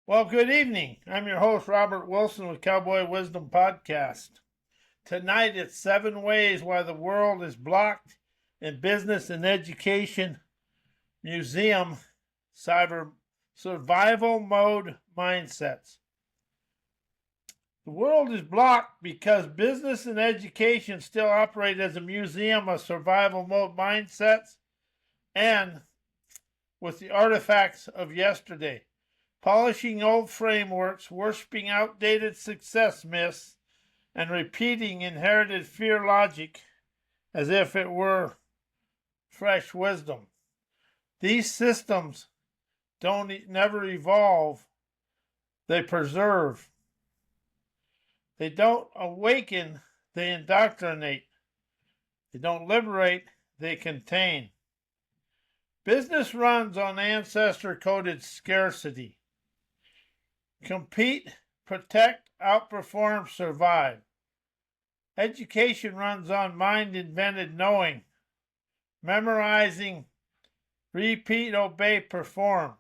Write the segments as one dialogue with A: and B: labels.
A: Well, good evening. I'm your host, Robert Wilson with Cowboy Wisdom Podcast. Tonight it's 7 ways why the world is blocked in business and education, museum, survival mode mindsets. The world is blocked because business and education still operate as a museum of survival mode mindsets and with the artifacts of yesterday. Polishing old frameworks, worshiping outdated success myths, and repeating inherited fear logic as if it were fresh wisdom. These systems never evolve, they preserve. They don't awaken, they indoctrinate. They don't liberate, they contain. Business runs on ancestor-coded scarcity. Compete, protect, outperform, survive. Education runs on mind-invented knowing, memorizing, repeat, obey, perform.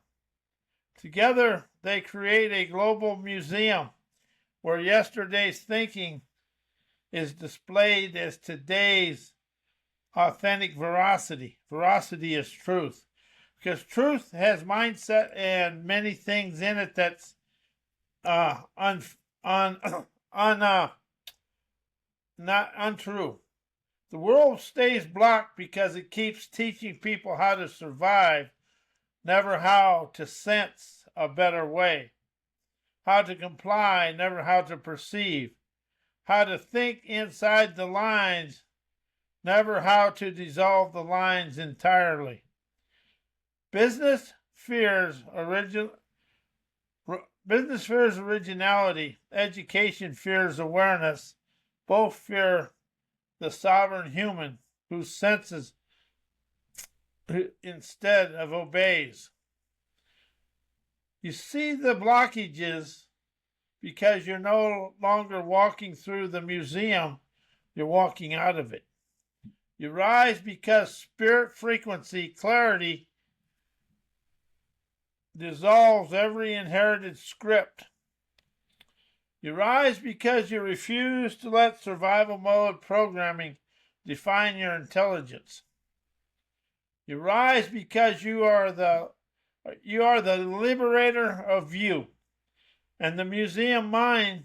A: Together, they create a global museum where yesterday's thinking is displayed as today's authentic veracity. Veracity is truth, because truth has mindset and many things in it that's not untrue. The world stays blocked because it keeps teaching people how to survive, never how to sense a better way, how to comply, never how to perceive, how to think inside the lines, never how to dissolve the lines entirely. Business fears originality, education fears awareness. Both fear the sovereign human who senses instead of obeys. You see the blockages because you're no longer walking through the museum, you're walking out of it. You rise because spirit frequency, clarity, dissolves every inherited script. You rise because you refuse to let survival mode programming define your intelligence. You rise because you are the liberator of you, and the museum mind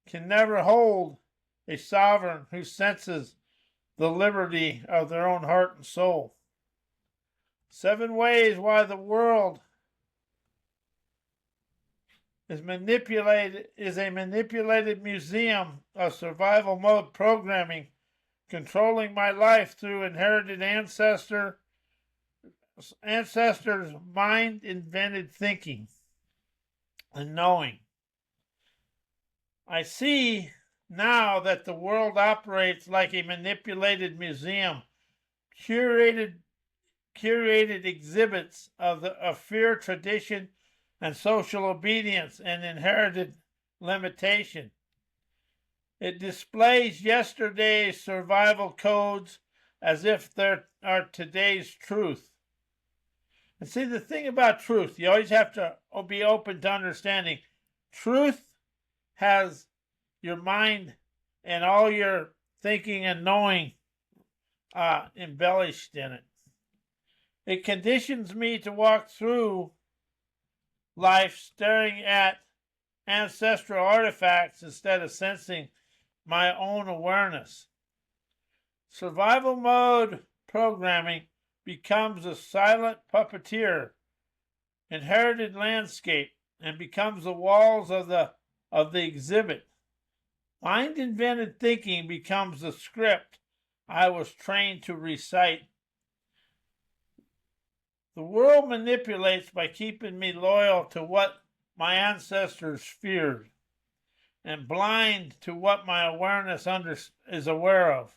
A: can never hold a sovereign who senses the liberty of their own heart and soul. 7 ways why the world is a manipulated museum of survival mode programming, controlling my life through inherited ancestors' mind-invented thinking and knowing. I see now that the world operates like a manipulated museum, curated exhibits of fear, tradition, and social obedience and inherited limitation. It displays yesterday's survival codes as if they are today's truth. And see, the thing about truth, you always have to be open to understanding. Truth has your mind and all your thinking and knowing embellished in it. It conditions me to walk through life staring at ancestral artifacts instead of sensing my own awareness. Survival mode programming becomes a silent puppeteer, inherited landscape, and becomes the walls of the exhibit. Mind-invented thinking becomes the script I was trained to recite. The world manipulates by keeping me loyal to what my ancestors feared and blind to what my awareness is aware of.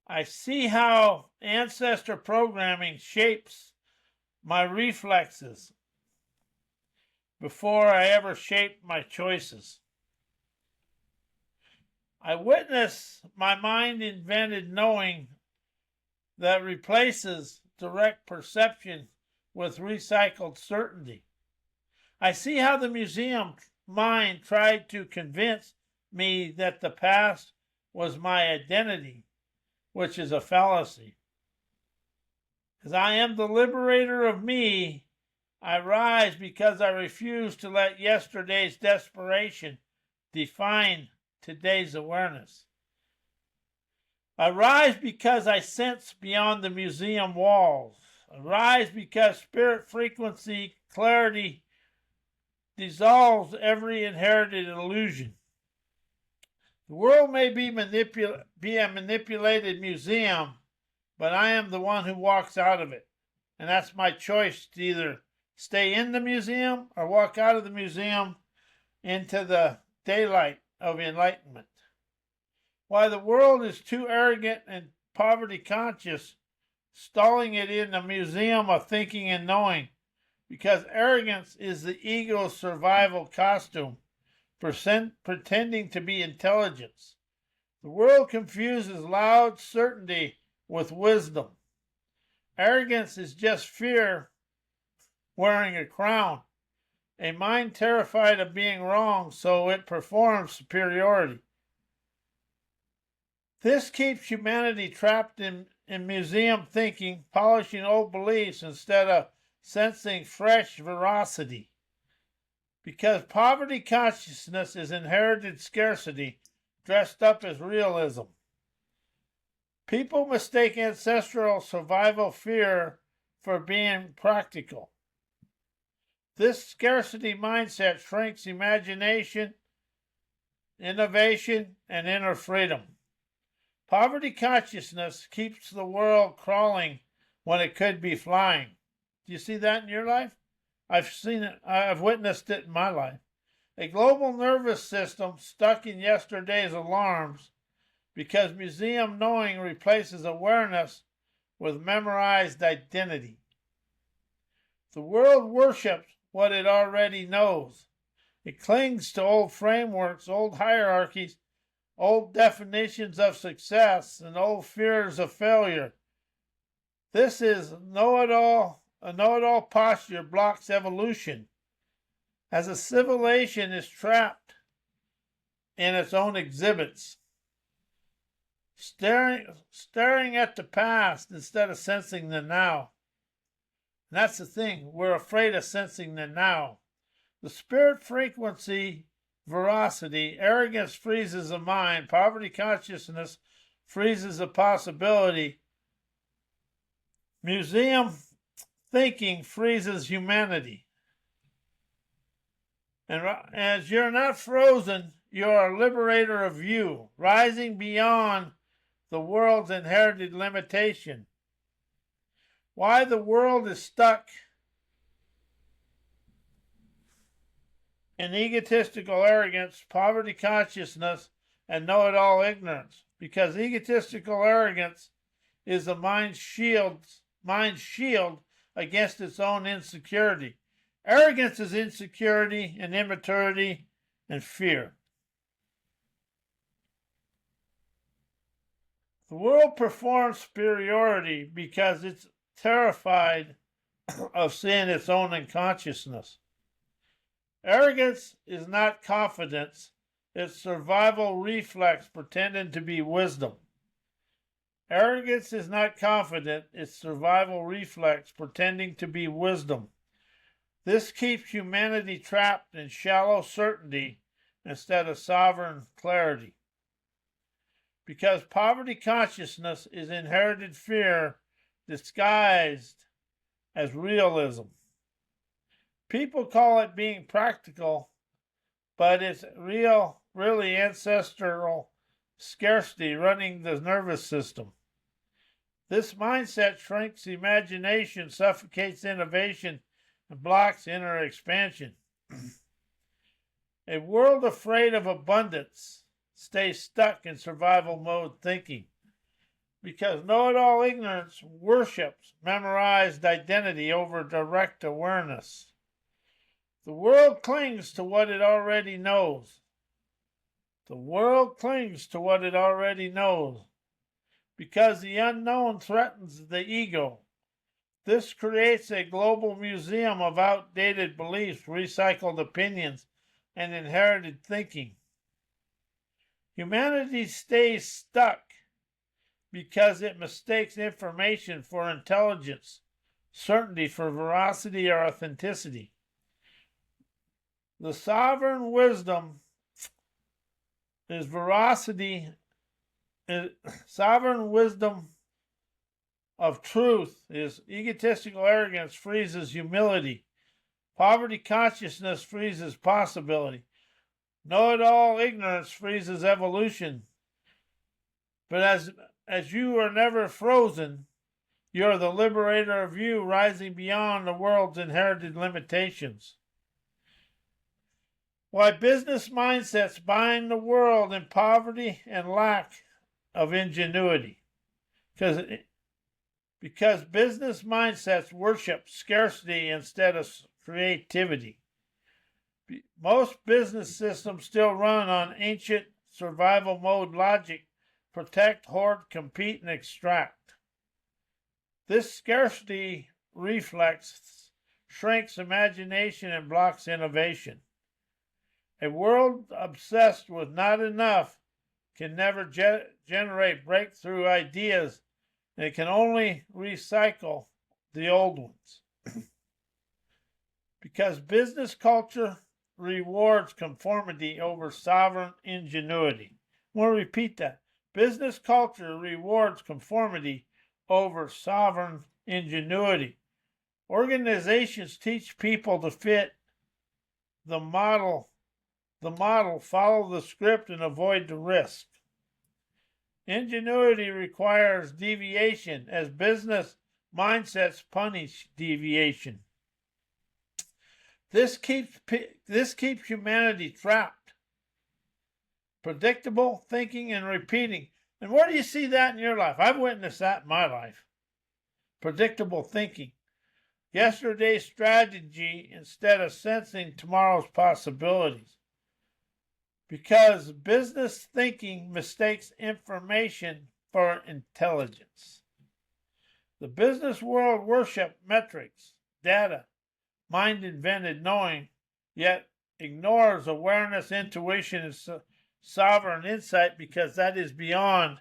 A: I see how ancestor programming shapes my reflexes before I ever shape my choices. I witness my mind-invented knowing that replaces direct perception with recycled certainty. I see how the museum mind tried to convince me that the past was my identity, which is a fallacy. As I am the liberator of me, I rise because I refuse to let yesterday's desperation define today's awareness. I rise because I sense beyond the museum walls. I rise because spirit frequency clarity dissolves every inherited illusion. The world may be a manipulated museum, but I am the one who walks out of it. And that's my choice to either stay in the museum or walk out of the museum into the daylight of enlightenment. Why the world is too arrogant and poverty conscious, stalling it in the museum of thinking and knowing, because arrogance is the ego's survival costume, pretending to be intelligence. The world confuses loud certainty with wisdom. Arrogance is just fear wearing a crown, a mind terrified of being wrong, so it performs superiority. This keeps humanity trapped in museum thinking, polishing old beliefs instead of sensing fresh veracity. Because poverty consciousness is inherited scarcity dressed up as realism. People mistake ancestral survival fear for being practical. This scarcity mindset shrinks imagination, innovation, and inner freedom. Poverty consciousness keeps the world crawling when it could be flying. Do you see that in your life? I've seen it. I've witnessed it in my life. A global nervous system stuck in yesterday's alarms because museum knowing replaces awareness with memorized identity. The world worships what it already knows. It clings to old frameworks, old hierarchies, old definitions of success, and old fears of failure. This is a know-it-all posture blocks evolution, as a civilization is trapped in its own exhibits, staring at the past instead of sensing the now. And that's the thing, we're afraid of sensing the now. The spirit frequency, veracity, arrogance freezes the mind, poverty consciousness freezes the possibility, museum thinking freezes humanity. And as you're not frozen, you're a liberator of you, rising beyond the world's inherited limitation. Why the world is stuck in egotistical arrogance, poverty consciousness, and know-it-all ignorance. Because egotistical arrogance is the mind's shield against its own insecurity. Arrogance is insecurity and immaturity and fear. The world performs superiority because it's terrified of seeing its own unconsciousness. Arrogance is not confidence, it's survival reflex pretending to be wisdom. Arrogance is not confident, it's survival reflex pretending to be wisdom. This keeps humanity trapped in shallow certainty instead of sovereign clarity. Because poverty consciousness is inherited fear disguised as realism. People call it being practical, but it's really ancestral scarcity running the nervous system. This mindset shrinks imagination, suffocates innovation, and blocks inner expansion. A world afraid of abundance stays stuck in survival mode thinking, because know-it-all ignorance worships memorized identity over direct awareness. The world clings to what it already knows. The world clings to what it already knows, because the unknown threatens the ego. This creates a global museum of outdated beliefs, recycled opinions, and inherited thinking. Humanity stays stuck because it mistakes information for intelligence, certainty for veracity or authenticity. The sovereign wisdom is sovereign wisdom of truth is egotistical arrogance freezes humility. Poverty consciousness freezes possibility. Know-it-all ignorance freezes evolution. But as you are never frozen, you are the liberator of you, rising beyond the world's inherited limitations. Why business mindsets bind the world in poverty and lack of ingenuity. Because business mindsets worship scarcity instead of creativity. Most business systems still run on ancient survival mode logic: protect, hoard, compete, and extract. This scarcity reflex shrinks imagination and blocks innovation. A world obsessed with not enough can never generate breakthrough ideas, and it can only recycle the old ones. Because business culture rewards conformity over sovereign ingenuity. I want to repeat that. Business culture rewards conformity over sovereign ingenuity. Organizations teach people to fit the model, follow the script, and avoid the risk. Ingenuity requires deviation, as business mindsets punish deviation. This keeps humanity trapped. Predictable thinking and repeating. And where do you see that in your life? I've witnessed that in my life. Predictable thinking. Yesterday's strategy instead of sensing tomorrow's possibilities. Because business thinking mistakes information for intelligence. The business world worships metrics, data, mind-invented knowing, yet ignores awareness, intuition, and sovereign insight because that is beyond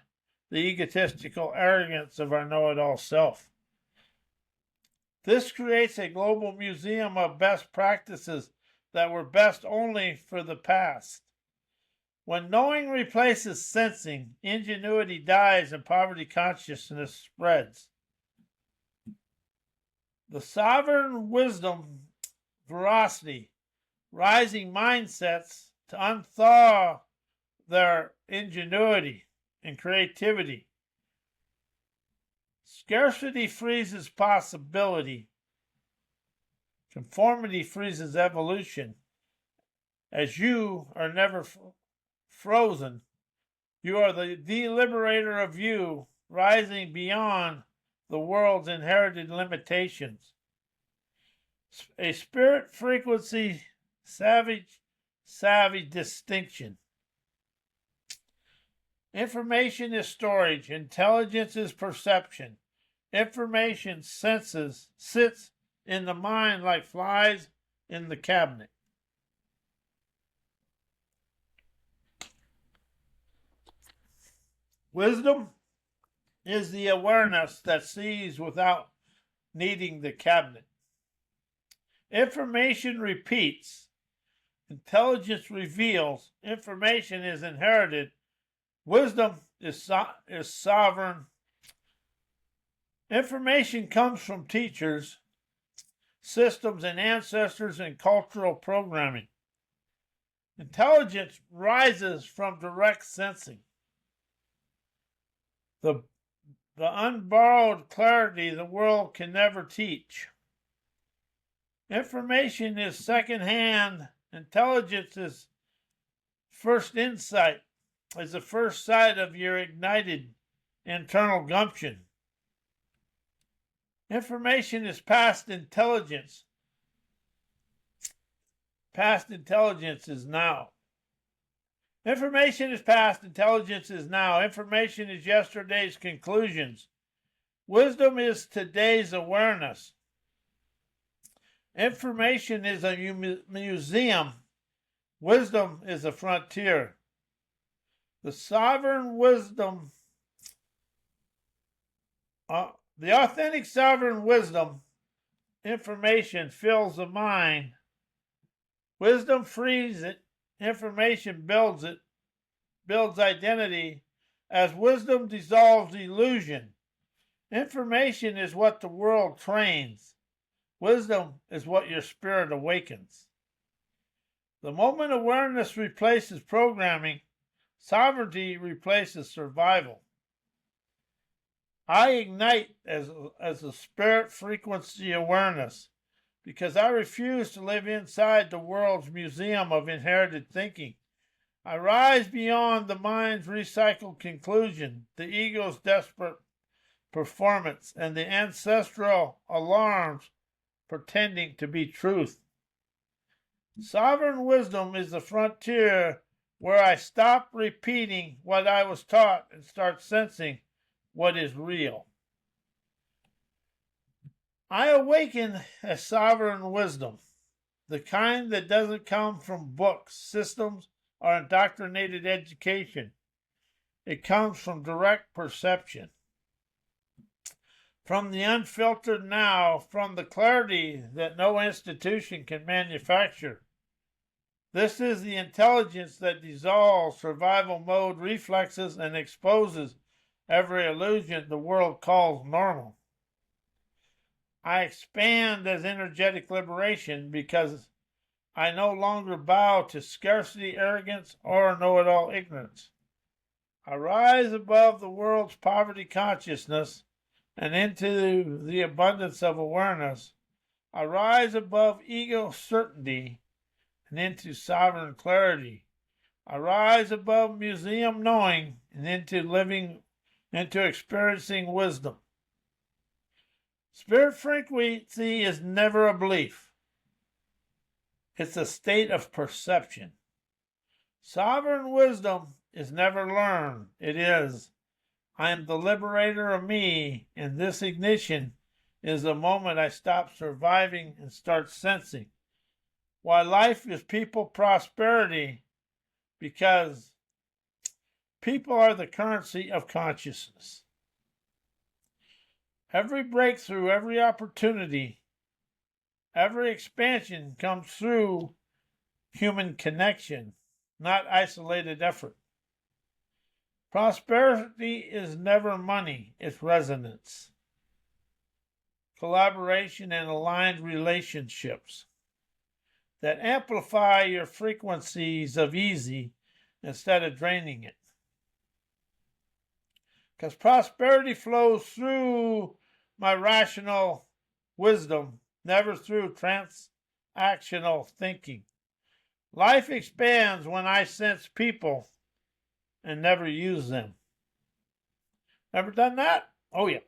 A: the egotistical arrogance of our know-it-all self. This creates a global museum of best practices that were best only for the past. When knowing replaces sensing, ingenuity dies and poverty consciousness spreads. The sovereign wisdom, veracity, rising mindsets to unthaw their ingenuity and creativity. Scarcity freezes possibility. Conformity freezes evolution. As you are never frozen, you are the liberator of you, rising beyond the world's inherited limitations. A spirit frequency, savvy distinction. Information is storage. Intelligence is perception. Information sits in the mind like flies in the cabinet. Wisdom is the awareness that sees without needing the cabinet. Information repeats. Intelligence reveals. Information is inherited. Wisdom is sovereign. Information comes from teachers, systems, and ancestors and cultural programming. Intelligence rises from direct sensing. The unborrowed clarity the world can never teach. Information is second-hand. Intelligence is first insight, is the first sight of your ignited internal gumption. Information is past intelligence. Past intelligence is now. Information is past, intelligence is now. Information is yesterday's conclusions. Wisdom is today's awareness. Information is a museum. Wisdom is a frontier. The sovereign wisdom, the authentic sovereign wisdom, information fills the mind. Wisdom frees it. Information builds it, builds identity. As wisdom dissolves illusion. Information is what the world trains. Wisdom is what your spirit awakens. The moment awareness replaces programming, sovereignty replaces survival. I ignite as a spirit frequency awareness because I refuse to live inside the world's museum of inherited thinking. I rise beyond the mind's recycled conclusion, the ego's desperate performance, and the ancestral alarms pretending to be truth. Sovereign wisdom is the frontier where I stop repeating what I was taught and start sensing what is real. I awaken a sovereign wisdom, the kind that doesn't come from books, systems, or indoctrinated education. It comes from direct perception. From the unfiltered now, from the clarity that no institution can manufacture. This is the intelligence that dissolves survival mode reflexes and exposes every illusion the world calls normal. I expand as energetic liberation because I no longer bow to scarcity, arrogance, or know-it-all ignorance. I rise above the world's poverty consciousness and into the abundance of awareness. I rise above ego certainty and into sovereign clarity. I rise above museum knowing and into experiencing wisdom. Spirit frequency is never a belief. It's a state of perception. Sovereign wisdom is never learned. It is. I am the liberator of me, and this ignition is the moment I stop surviving and start sensing. Why life is people prosperity, because people are the currency of consciousness. Every breakthrough, every opportunity, every expansion comes through human connection, not isolated effort. Prosperity is never money, it's resonance, collaboration, and aligned relationships that amplify your frequencies of easy instead of draining it. Because prosperity flows through my rational wisdom, never through transactional thinking. Life expands when I sense people and never use them. Ever done that? Oh yeah.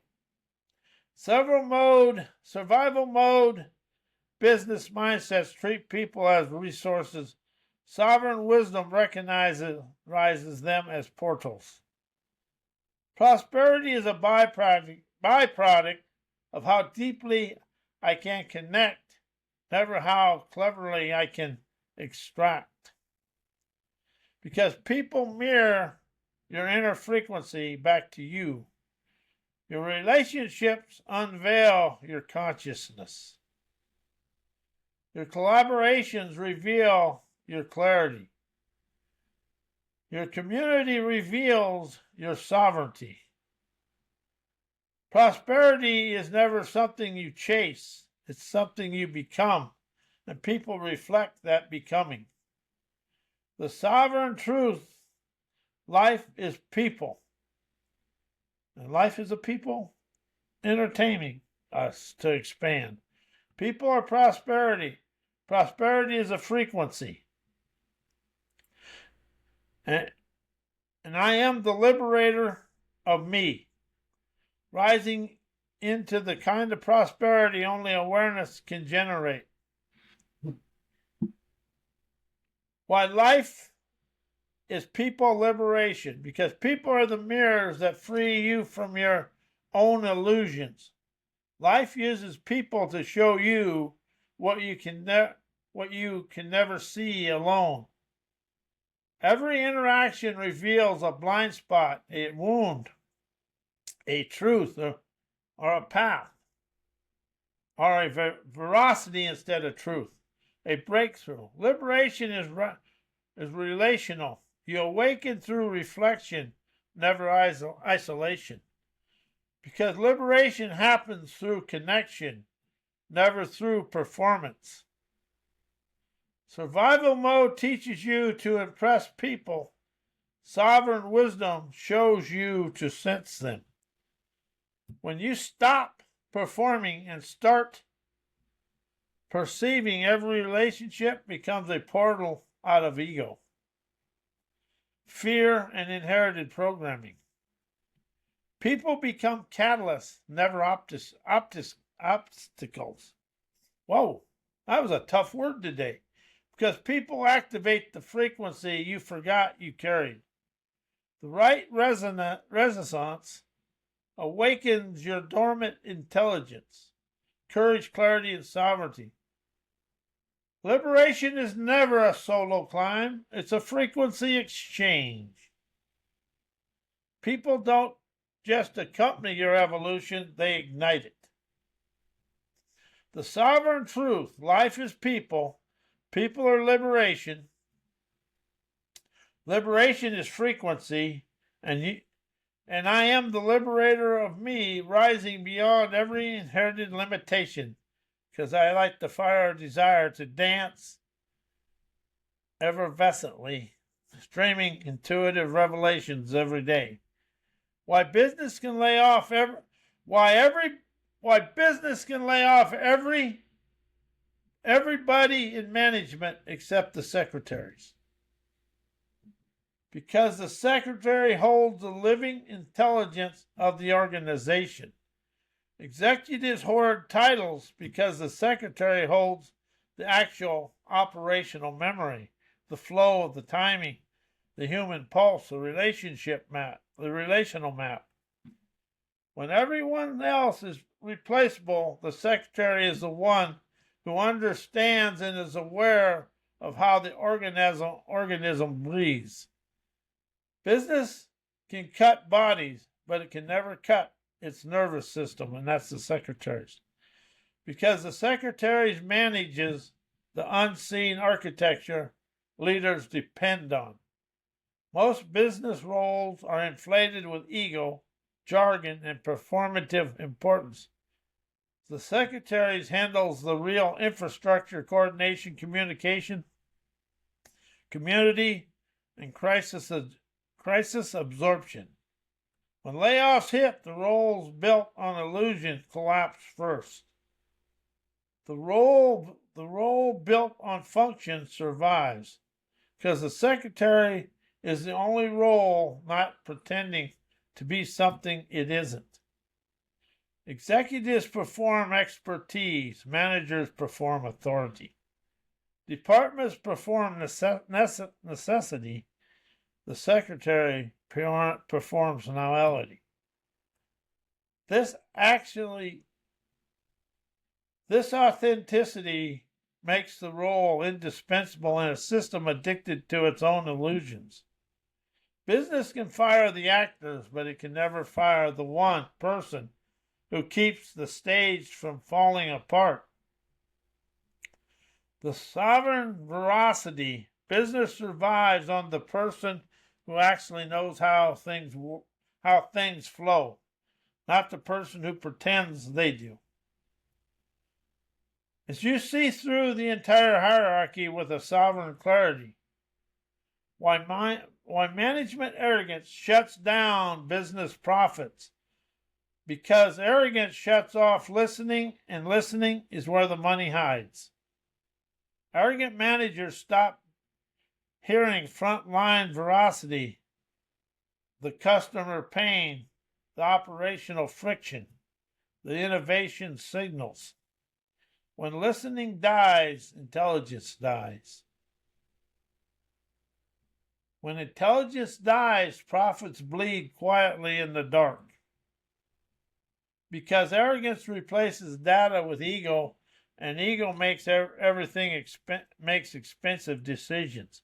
A: Survival mode, business mindsets treat people as resources. Sovereign wisdom recognizes them as portals. Prosperity is a byproduct of how deeply I can connect, never how cleverly I can extract. Because people mirror your inner frequency back to you. Your relationships unveil your consciousness. Your collaborations reveal your clarity. Your community reveals your sovereignty. Prosperity is never something you chase. It's something you become, and people reflect that becoming. The sovereign truth, life is people. And life is a people entertaining us to expand. People are prosperity. Prosperity is a frequency. And I am the liberator of me, rising into the kind of prosperity only awareness can generate. Why life is people liberation, because people are the mirrors that free you from your own illusions. Life uses people to show you what you can never see alone. Every interaction reveals a blind spot, a wound, a truth, or a path, or a veracity instead of truth, a breakthrough. Liberation is relational. You awaken through reflection, never isolation. Because liberation happens through connection, never through performance. Survival mode teaches you to impress people. Sovereign wisdom shows you to sense them. When you stop performing and start perceiving, every relationship becomes a portal out of ego, fear, and inherited programming. People become catalysts, never obstacles. Whoa, that was a tough word today. Because people activate the frequency you forgot you carried. The right resonance awakens your dormant intelligence, courage, clarity, and sovereignty. Liberation is never a solo climb. It's a frequency exchange. People don't just accompany your evolution, they ignite it. The sovereign truth, life is people. People are liberation. Liberation is frequency, and I am the liberator of me, rising beyond every inherited limitation, because I light the fire of desire to dance effervescently, streaming intuitive revelations every day. Why business can lay off everybody in management except the secretaries. Because the secretary holds the living intelligence of the organization. Executives hoard titles because the secretary holds the actual operational memory, the flow of the timing, the human pulse, the relational map. When everyone else is replaceable, the secretary is the one who understands and is aware of how the organism breathes. Business can cut bodies, but it can never cut its nervous system, and that's the secretaries. Because the secretaries manages the unseen architecture leaders depend on. Most business roles are inflated with ego, jargon, and performative importance. The secretaries handles the real infrastructure, coordination, communication, community, and crisis absorption. When layoffs hit, the roles built on illusion collapse first. The role built on function survives, because the secretary is the only role not pretending to be something it isn't. Executives perform expertise, managers perform authority. Departments perform necessity, the secretary performs novelty. This authenticity makes the role indispensable in a system addicted to its own illusions. Business can fire the actors, but it can never fire the one person who keeps the stage from falling apart. The sovereign veracity, business survives on the person who actually knows how things flow, not the person who pretends they do. As you see through the entire hierarchy with a sovereign clarity, why management arrogance shuts down business profits. Because arrogance shuts off listening, and listening is where the money hides. Arrogant managers stop hearing frontline veracity, the customer pain, the operational friction, the innovation signals. When listening dies, intelligence dies. When intelligence dies, profits bleed quietly in the dark. because arrogance replaces data with ego, and ego makes everything makes expensive decisions.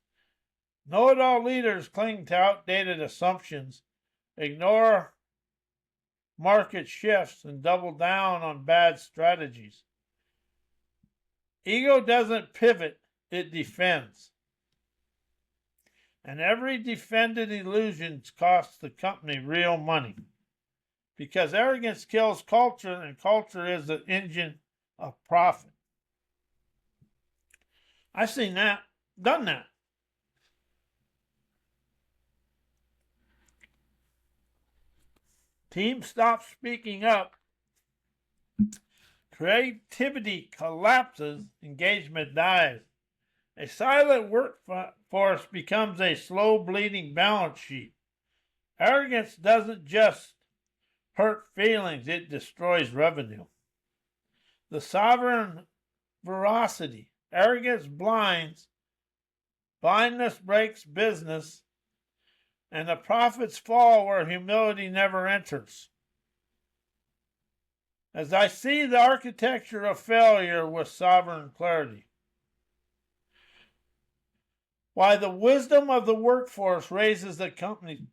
A: Know-it-all leaders cling to outdated assumptions, ignore market shifts, and double down on bad strategies. Ego doesn't pivot, it defends. And every defended illusion costs the company real money. Because arrogance kills culture, and culture is the engine of profit. I've seen that, done that. Teams stop speaking up. Creativity collapses, engagement dies. A silent workforce becomes a slow bleeding balance sheet. Arrogance doesn't just hurt feelings, it destroys revenue. The sovereign veracity. Arrogance blinds, blindness breaks business, and the profits fall where humility never enters. As I see the architecture of failure with sovereign clarity. Why the wisdom of the workforce raises the company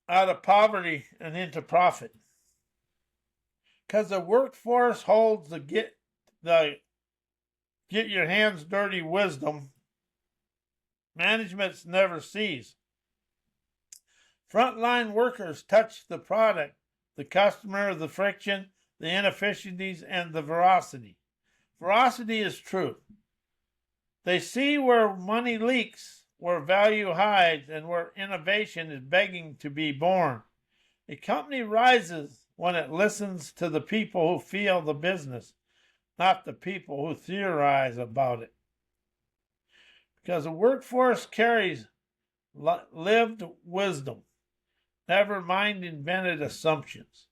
A: out of poverty and into profit. Because the workforce holds the get your hands dirty wisdom managements never sees. Frontline workers touch the product, the customer, the friction, the inefficiencies, and the veracity. Veracity is truth. They see where money leaks, where value hides, and where innovation is begging to be born. A company rises when it listens to the people who feel the business, not the people who theorize about it. Because the workforce carries lived wisdom, never mind invented assumptions.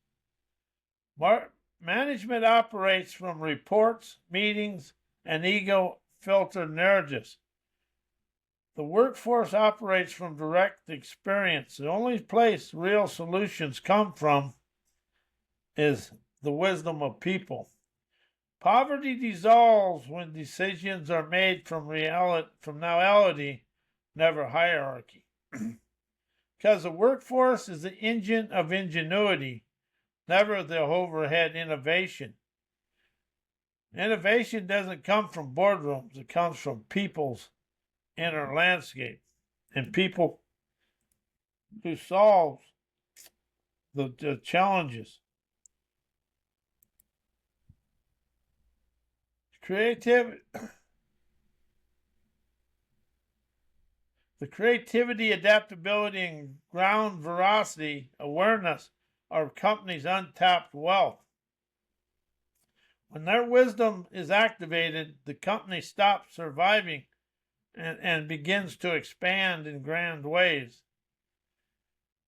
A: Management operates from reports, meetings, and ego-filtered narratives. The workforce operates from direct experience. The only place real solutions come from is the wisdom of people. Poverty dissolves when decisions are made from reality, never hierarchy. Because the workforce is the engine of ingenuity, never the overhead innovation. Innovation doesn't come from boardrooms, it comes from people's inner landscape and people who solve the challenges. The creativity, adaptability, and ground veracity awareness are companies' untapped wealth. When their wisdom is activated, the company stops surviving and begins to expand in grand ways.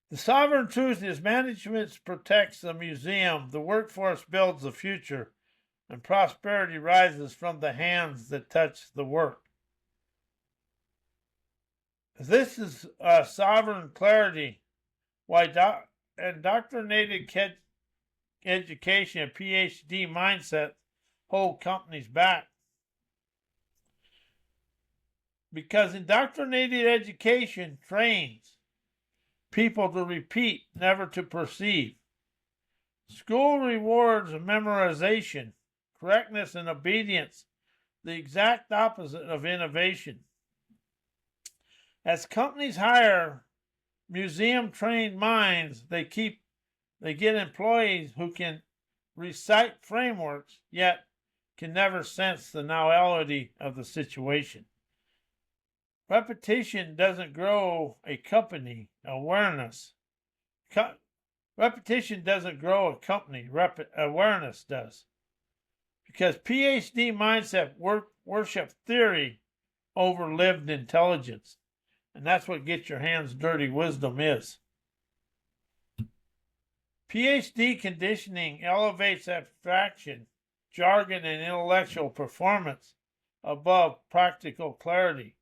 A: The sovereign truth is management protects the museum, the workforce builds the future, and prosperity rises from the hands that touch the work. This is sovereign clarity, why indoctrinated education and PhD mindset hold companies back. Because indoctrinated education trains people to repeat, never to perceive. School rewards memorization, correctness, and obedience, the exact opposite of innovation. As companies hire museum-trained minds, they get employees who can recite frameworks, yet can never sense the novelty of the situation. Repetition doesn't grow a company, awareness. Repetition doesn't grow a company, awareness does. Because PhD mindset worship theory over lived intelligence. And that's what get your hands dirty wisdom is. PhD conditioning elevates abstraction, jargon, and intellectual performance above practical clarity.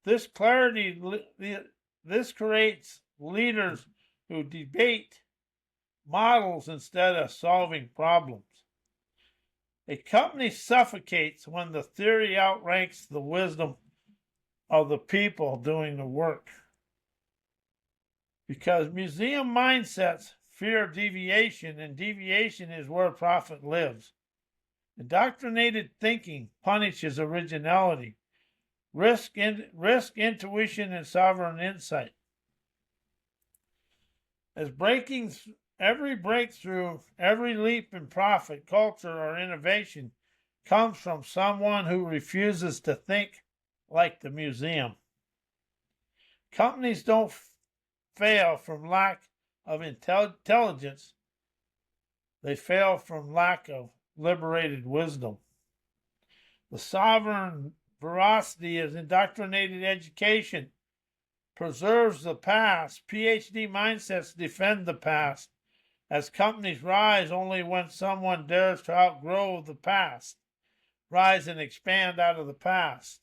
A: This creates leaders who debate models instead of solving problems. A company suffocates when the theory outranks the wisdom of the people doing the work. Because museum mindsets fear deviation, and deviation is where profit lives. Indoctrinated thinking punishes originality, risk intuition, and sovereign insight. As every breakthrough, every leap in profit, culture, or innovation comes from someone who refuses to think like the museum. Companies don't fail from lack of intelligence. They fail from lack of liberated wisdom. The sovereign veracity is indoctrinated education preserves the past. PhD mindsets defend the past, as companies rise only when someone dares to outgrow the past, rise and expand out of the past.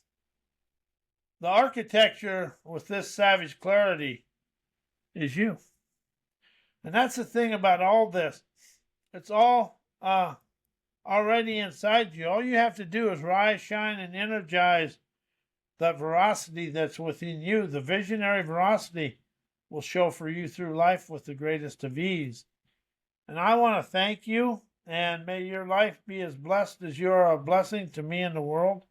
A: The architecture with this savage clarity is you. And that's the thing about all this. It's all already inside you. All you have to do is rise, shine, and energize that veracity that's within you. The visionary veracity will show for you through life with the greatest of ease. And I want to thank you, and may your life be as blessed as you are a blessing to me and the world.